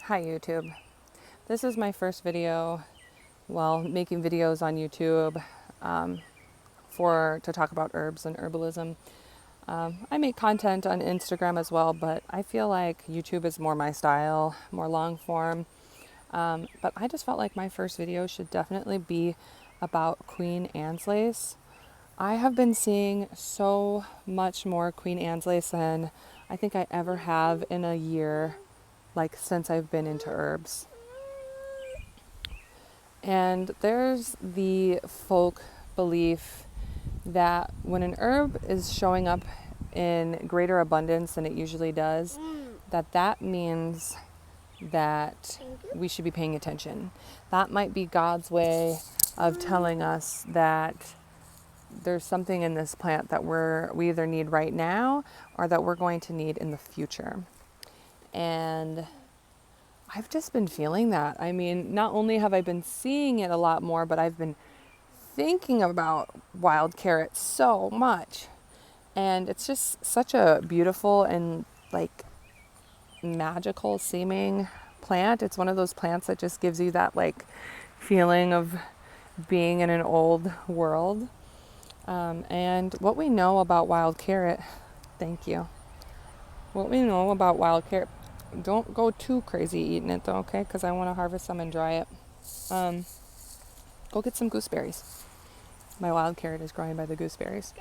Hi YouTube. This is my first video while making videos on YouTube to talk about herbs and herbalism. I make content on Instagram as well, but I feel like YouTube is more my style, more long form. But I just felt like my first video should definitely be about Queen Anne's lace. I have been seeing so much more Queen Anne's lace than I think I ever have in a year, like since I've been into herbs. And there's the folk belief that when an herb is showing up in greater abundance than it usually does, that means that we should be paying attention. That might be God's way of telling us that there's something in this plant that we either need right now or that we're going to need in the future. And I've just been feeling that. I mean, not only have I been seeing it a lot more, but I've been thinking about wild carrot so much. And it's just such a beautiful and like magical seeming plant. It's one of those plants that just gives you that like feeling of being in an old world. And what we know about wild carrot, thank you. What we know about wild carrot, don't go too crazy eating it though, okay? Because I want to harvest some and dry it. Go get some gooseberries. My wild carrot is growing by the gooseberries.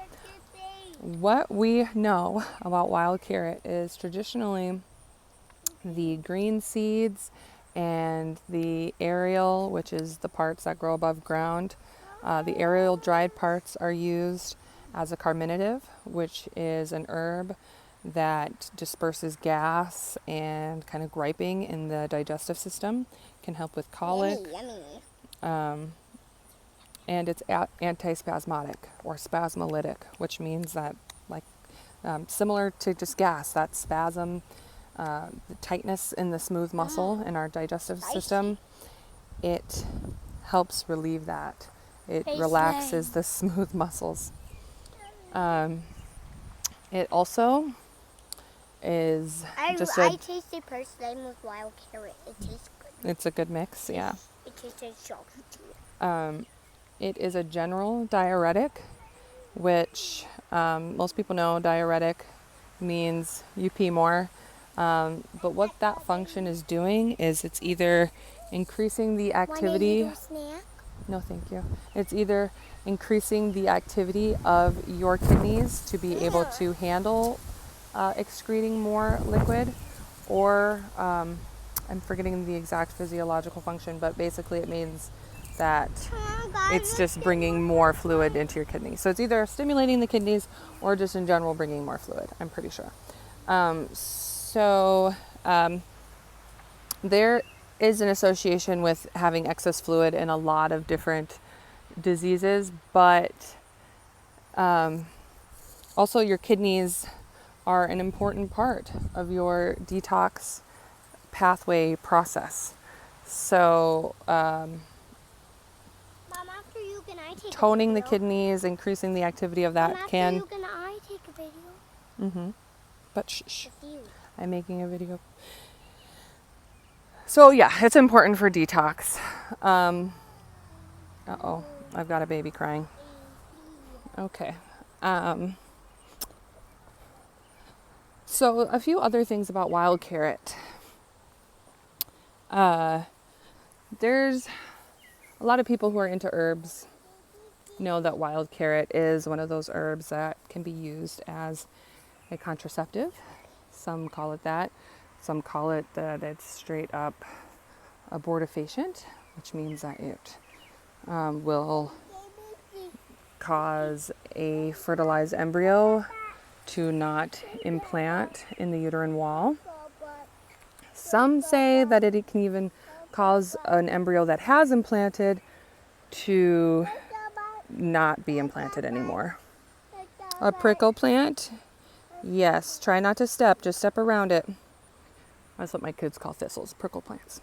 What we know about wild carrot is traditionally the green seeds and the aerial, which is the parts that grow above ground. The aerial dried parts are used as a carminative, which is an herb that disperses gas and kind of griping in the digestive system, can help with colic. Yummy. And it's antispasmodic or spasmolytic, which means that like similar to just gas, that spasm, the tightness in the smooth muscle in our digestive system, it helps relieve that. It relaxes the smooth muscles. It also is I tasted first time with wild carrot. It tastes good. It's a good mix, yeah. It tastes like chocolate. It is a general diuretic, which most people know diuretic means you pee more. But what that function is doing is it's either increasing the activity. Want a snack? No, thank you. It's either increasing the activity of your kidneys to be able to handle excreting more liquid, or I'm forgetting the exact physiological function, but basically it means that it's just bringing more fluid into your kidneys. So it's either stimulating the kidneys or just in general bringing more fluid, I'm pretty sure. There is an association with having excess fluid in a lot of different diseases, but also your kidneys are an important part of your detox pathway process. So Mom, after you, can I take toning a the video? kidneys, increasing the activity of that Mom, can... after you, can I take a video? Mm-hmm. But shh, With you. I'm making a video. So yeah, it's important for detox. Uh-oh, I've got a baby crying. Okay. So a few other things about wild carrot. There's a lot of people who are into herbs know that wild carrot is one of those herbs that can be used as a contraceptive. Some call it that. Some call it that it's straight up abortifacient, which means that it will cause a fertilized embryo to not implant in the uterine wall. Some say that it can even cause an embryo that has implanted to not be implanted anymore. A prickle plant? Yes. Try not to step, just step around it. That's what my kids call thistles, prickle plants.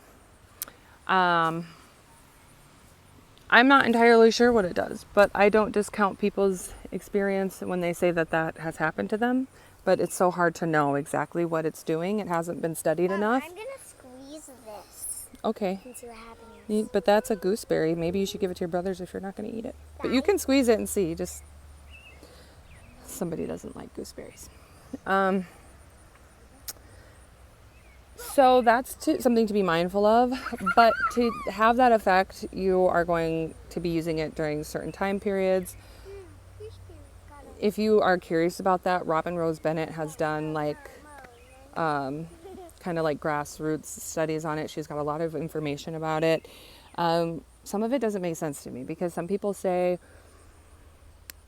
I'm not entirely sure what it does, but I don't discount people's experience when they say that that has happened to them. But it's so hard to know exactly what it's doing. It hasn't been studied enough. I'm going to squeeze this. Okay. and see what happens. But that's a gooseberry. Maybe you should give it to your brothers if you're not going to eat it. But you can squeeze it and see. Just somebody doesn't like gooseberries. So that's something to be mindful of. But to have that effect, you are going to be using it during certain time periods. If you are curious about that, Robin Rose Bennett has done like kind of like grassroots studies on it. She's got a lot of information about it. Some of it doesn't make sense to me because some people say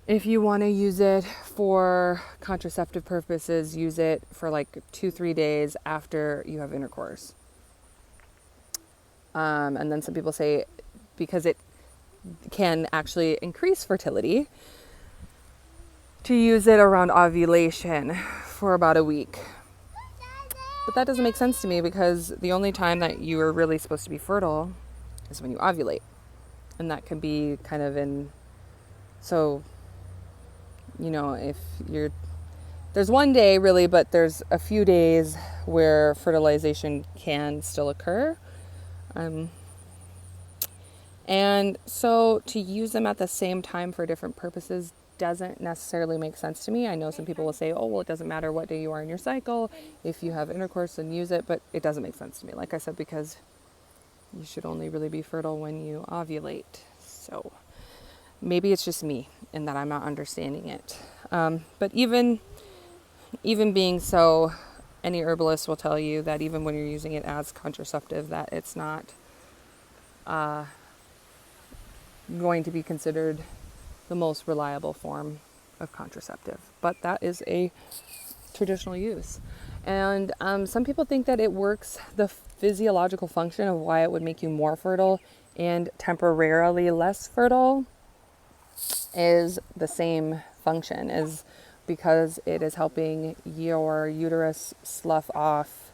if you want to use it for contraceptive purposes, use it for like 2-3 days after you have intercourse. And then some people say because it can actually increase fertility, to use it around ovulation for about a week. But that doesn't make sense to me because the only time that you are really supposed to be fertile is when you ovulate. And that can be kind of so, if there's one day really, but there's a few days where fertilization can still occur. And so to use them at the same time for different purposes doesn't necessarily make sense to me. I know some people will say, oh, well, it doesn't matter what day you are in your cycle. If you have intercourse, then use it. But it doesn't make sense to me. Like I said, because you should only really be fertile when you ovulate. So maybe it's just me in that I'm not understanding it. But even being so, any herbalist will tell you that even when you're using it as contraceptive, that it's not going to be considered the most reliable form of contraceptive. But that is a traditional use. And some people think that it works the physiological function of why it would make you more fertile and temporarily less fertile is the same function, is because it is helping your uterus slough off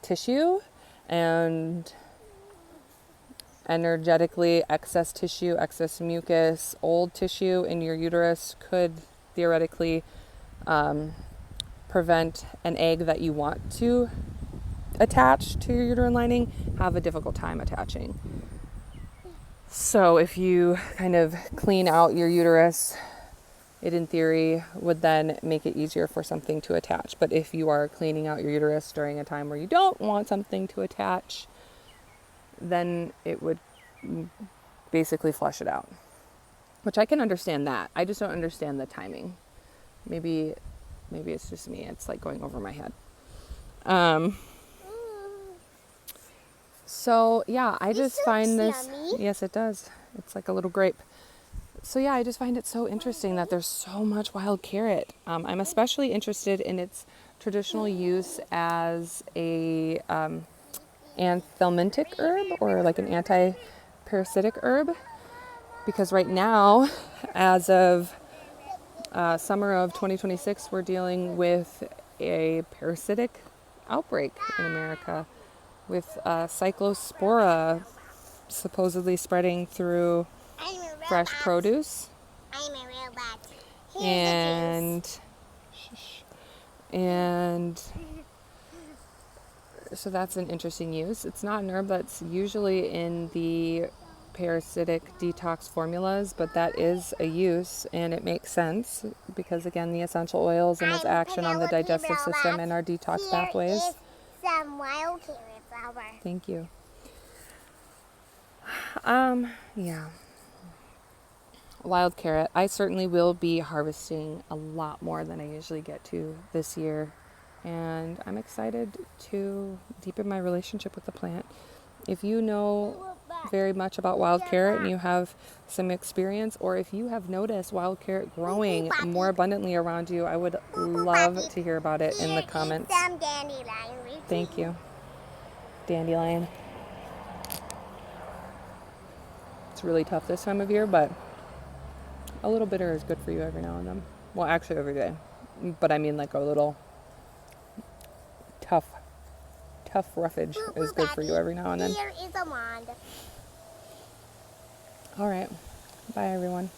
tissue and energetically excess tissue, excess mucus, old tissue in your uterus could theoretically prevent an egg that you want to attach to your uterine lining have a difficult time attaching. So if you kind of clean out your uterus, it in theory would then make it easier for something to attach. But if you are cleaning out your uterus during a time where you don't want something to attach, then it would basically flush it out. Which I can understand that. I just don't understand the timing. Maybe it's just me. It's like going over my head. So yeah, I just find this. Yummy. Yes, it does. It's like a little grape. So yeah, I just find it so interesting that there's so much wild carrot. I'm especially interested in its traditional use as a anthelmintic herb or like an anti-parasitic herb, because right now, as of summer of 2026, we're dealing with a parasitic outbreak in America with cyclospora supposedly spreading through fresh produce. I'm a robot. And so that's an interesting use. It's not an herb that's usually in the parasitic detox formulas, but that is a use, and it makes sense because, again, the essential oils and its action on the digestive system and our detox pathways. Here is some wild carrot flower. Thank you. Yeah. Wild carrot. I certainly will be harvesting a lot more than I usually get to this year. And I'm excited to deepen my relationship with the plant. If you know very much about wild carrot and you have some experience, or if you have noticed wild carrot growing more abundantly around you, I would love to hear about it in the comments. Some dandelion. Thank you. Dandelion. It's really tough this time of year, but a little bitter is good for you every now and then. Well, actually every day. But I mean like a little tough roughage is good for you every now and then. Here is a wand. All right. Bye, everyone.